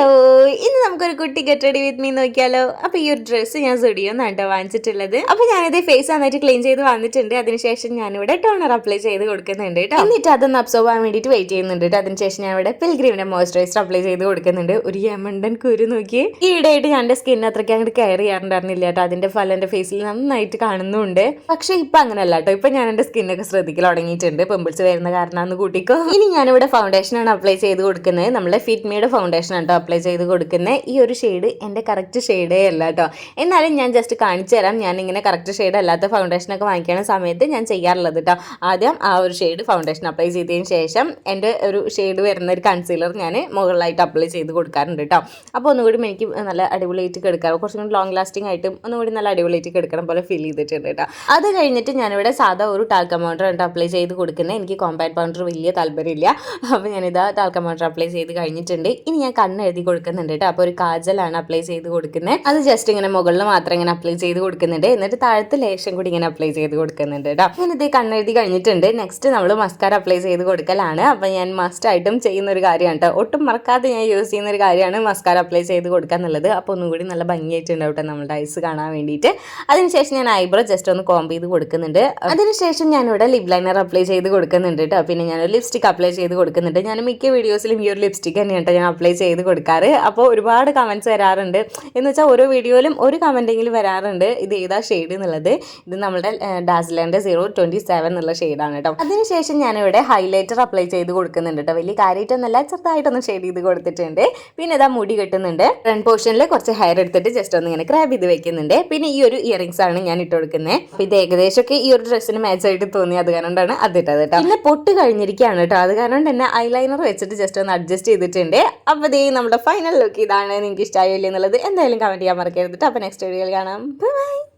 Hello, ഇന്ന് നമുക്കൊരു കുട്ടി ഗെറ്റ് റെഡി വിത്ത് മീ നോക്കിയാലോ. അപ്പൊ ഈ ഒരു ഡ്രസ്സ് ഞാൻ സ്റ്റുഡിയോന്ന് കേട്ടോ വാങ്ങിച്ചിട്ടുള്ളത്. അപ്പൊ ഞാനിത് ഫേസ് നന്നായിട്ട് ക്ലീൻ ചെയ്ത് വന്നിട്ടുണ്ട്. അതിനുശേഷം ഞാനിവിടെ ടോണർ അപ്ലൈ ചെയ്ത് കൊടുക്കുന്നുണ്ട് കേട്ടോ. എന്നിട്ട് അതൊന്ന് അബ്സോർവ് ആവാൻ വേണ്ടിയിട്ട് വെയിറ്റ് ചെയ്യുന്നുണ്ട്. അതിനുശേഷം ഞാൻ ഇവിടെ പിൽഗ്രീമിന്റെ മോയ്സ്ചറൈസർ അപ്ലൈ ചെയ്ത് കൊടുക്കുന്നുണ്ട്. ഒരു യമണ്ടൻ കുരു നോക്കി. ഈയിടെയായിട്ട് ഞാൻ എന്റെ സ്കിൻ അത്രയ്ക്ക് അങ്ങോട്ട് കെയർ ചെയ്യാറുണ്ടായിരുന്നില്ല കേട്ടോ. അതിന്റെ ഫലം എന്റെ ഫേസിൽ നന്നായിട്ട് കാണുന്നുണ്ട്. പക്ഷെ ഇപ്പൊ അങ്ങനെയല്ല കേട്ടോ. ഇപ്പൊ ഞാൻ എന്റെ സ്കിന്നൊക്കെ ശ്രദ്ധിക്കൽ തുടങ്ങിയിട്ടുണ്ട്. പിമ്പിൾസ് വരുന്ന കാരണമാണ് കൂട്ടിക്കോ. ഇനി ഞാനിവിടെ ഫൗണ്ടേഷൻ ആണ് അപ്ലൈ ചെയ്ത് കൊടുക്കുന്നത്. നമ്മളെ ഫിറ്റ്മിയുടെ ഫൗണ്ടേഷൻ കേട്ടോ അപ്ലൈ ചെയ്ത് കൊടുക്കുന്നത്. ഈ ഒരു ഷെയ്ഡ് എൻ്റെ കറക്റ്റ് ഷെയ്ഡേ അല്ല കേട്ടോ. എന്നാലും ഞാൻ ജസ്റ്റ് കാണിച്ചു തരാം. ഞാനിങ്ങനെ കറക്റ്റ് ഷെയ്ഡ് അല്ലാത്ത ഫൗണ്ടേഷനൊക്കെ വാങ്ങിക്കുന്ന സമയത്ത് ഞാൻ ചെയ്യാറുള്ളത് കേട്ടോ. ആദ്യം ആ ഒരു ഷെയ്ഡ് ഫൗണ്ടേഷൻ അപ്ലൈ ചെയ്തതിന് ശേഷം എൻ്റെ ഒരു ഷെയ്ഡ് വരുന്ന ഒരു കൺസീലർ ഞാൻ മുകളിലായിട്ട് അപ്ലൈ ചെയ്ത് കൊടുക്കാറുണ്ട് കേട്ടോ. അപ്പോൾ ഒന്നുകൂടി എനിക്ക് നല്ല അടിപൊളിയായിട്ട് കിടക്കാം. കുറച്ചും കൂടി ലോങ് ലാസ്റ്റിംഗ് ആയിട്ടും ഒന്നുകൂടി നല്ല അടിപൊളിയായിട്ട് കിടക്കണം പോലെ ഫീൽ ചെയ്തിട്ടുണ്ട് കേട്ടോ. അത് കഴിഞ്ഞിട്ട് ഞാനിവിടെ സാധാ ഒരു ടാൽക്കം പൗഡർ ഉണ്ട് അപ്ലൈ ചെയ്ത് കൊടുക്കുന്നത്. എനിക്ക് കോമ്പാക്ട് പൗഡർ വലിയ താല്പര്യമില്ല. അപ്പോൾ ഞാനിതാ ടാൽക്കം പൗഡർ അപ്ലൈ ചെയ്ത് കഴിഞ്ഞിട്ടുണ്ട്. ഇനി ഞാൻ കണ്ണ് എഴുതി കൊടുക്കുന്നുണ്ട് കേട്ടോ. അപ്പോൾ ഒരു കാജലാണ് അപ്ലൈ ചെയ്ത് കൊടുക്കുന്നത്. അത് ജസ്റ്റ് ഇങ്ങനെ മുകളിൽ മാത്രം ഇങ്ങനെ അപ്ലൈ ചെയ്ത് കൊടുക്കുന്നുണ്ട്. എന്നിട്ട് താഴത്തെ ലേശം കൂടി ഇങ്ങനെ അപ്ലൈ ചെയ്ത് കൊടുക്കുന്നുണ്ട് കേട്ടോ. ഞാനിത് കണ്ണെഴുതി കഴിഞ്ഞിട്ടുണ്ട്. നെക്സ്റ്റ് നമ്മൾ മസ്കാര അപ്ലൈ ചെയ്ത് കൊടുക്കലാണ്. അപ്പോൾ ഞാൻ മസ്റ്റ് ആയിട്ടും ചെയ്യുന്ന ഒരു കാര്യമാണ് കേട്ടോ. ഒട്ടും മറക്കാതെ ഞാൻ യൂസ് ചെയ്യുന്ന ഒരു കാര്യമാണ് മസ്കാര അപ്ലൈ ചെയ്ത് കൊടുക്കുക എന്നുള്ളത്. അപ്പോൾ ഒന്നും കൂടി നല്ല ഭംഗിയായിട്ടുണ്ടാവും കേട്ടോ നമ്മുടെ ഐസ് കാണാൻ വേണ്ടിയിട്ട്. അതിനുശേഷം ഞാൻ ഐബ്രോ ജസ്റ്റ് ഒന്ന് കോംബ് ചെയ്ത് കൊടുക്കുന്നുണ്ട്. അതിനുശേഷം ഞാനിവിടെ ലിപ് ലൈനർ അപ്ലൈ ചെയ്ത് കൊടുക്കുന്നുണ്ട് കേട്ടോ. പിന്നെ ഞാൻ ലിപ്സ്റ്റിക് അപ്ലൈ ചെയ്ത് കൊടുക്കുന്നുണ്ട്. ഞാൻ മിക്ക വീഡിയോസിലും ഈ ഒരു ലിപ്സ്റ്റിക് തന്നെയാണ് കേട്ടോ ഞാൻ അപ്ലൈ ചെയ്ത് കൊടുക്കാറ്. അപ്പോൾ ഒരുപാട് കമൻറ്റ്സ് വരാറുണ്ട്. എന്ന് വെച്ചാൽ ഓരോ വീഡിയോയിലും ഒരു കമൻറ്റെങ്കിലും വരാറുണ്ട് ഇത് ഏതാ ഷെയ്ഡ് എന്നുള്ളത്. ഇത് നമ്മുടെ ഡാസ്ലറിൻ്റെ 027 എന്നുള്ള ഷെയ്ഡാണ് കേട്ടോ. അതിനുശേഷം ഞാനിവിടെ ഹൈലൈറ്റർ അപ്ലൈ ചെയ്ത് കൊടുക്കുന്നുണ്ട് കേട്ടോ. വലിയ കാര്യമായിട്ടൊന്നല്ല, ചെറുതായിട്ടൊന്ന് ഷെയ്ഡ് ചെയ്ത് കൊടുത്തിട്ടുണ്ട്. പിന്നെ ഇതാ മുടി കെട്ടുന്നുണ്ട്. ഫ്രണ്ട് പോർഷനിൽ കുറച്ച് ഹെയർ എടുത്തിട്ട് ജസ്റ്റ് ഒന്ന് ഇങ്ങനെ ക്രാബ് ചെയ്ത് വെക്കുന്നുണ്ട്. പിന്നെ ഈ ഒരു ഇയറിംഗ്സ് ആണ് ഞാൻ ഇട്ട് കൊടുക്കുന്നത്. അപ്പോൾ ഇത് ഏകദേശമൊക്കെ ഈ ഒരു ഡ്രസ്സിന് മാച്ച് ആയിട്ട് തോന്നി. അത് കാരണമാണ് അതിട്ടത് കേട്ടോ. പിന്നെ പൊട്ട് കഴിഞ്ഞിരിക്കുകയാണ് കേട്ടോ. അത് കാരണം തന്നെ ഐലൈനർ വെച്ചിട്ട് ജസ്റ്റ് ഒന്ന് അഡ്ജസ്റ്റ് ചെയ്തിട്ടുണ്ട്. അപ്പോൾ ദേ നമ്മുടെ ഫൈനൽ ലുക്ക് ഇതാണ്. നിങ്ങൾക്ക് ഇഷ്ടമായില്ലേ എന്നുള്ളത് എന്തായാലും കമൻറ്റ് ചെയ്യാൻ മറക്കരുത്. അപ്പോൾ നെക്സ്റ്റ് വീഡിയോയിൽ കാണാം. ബൈ.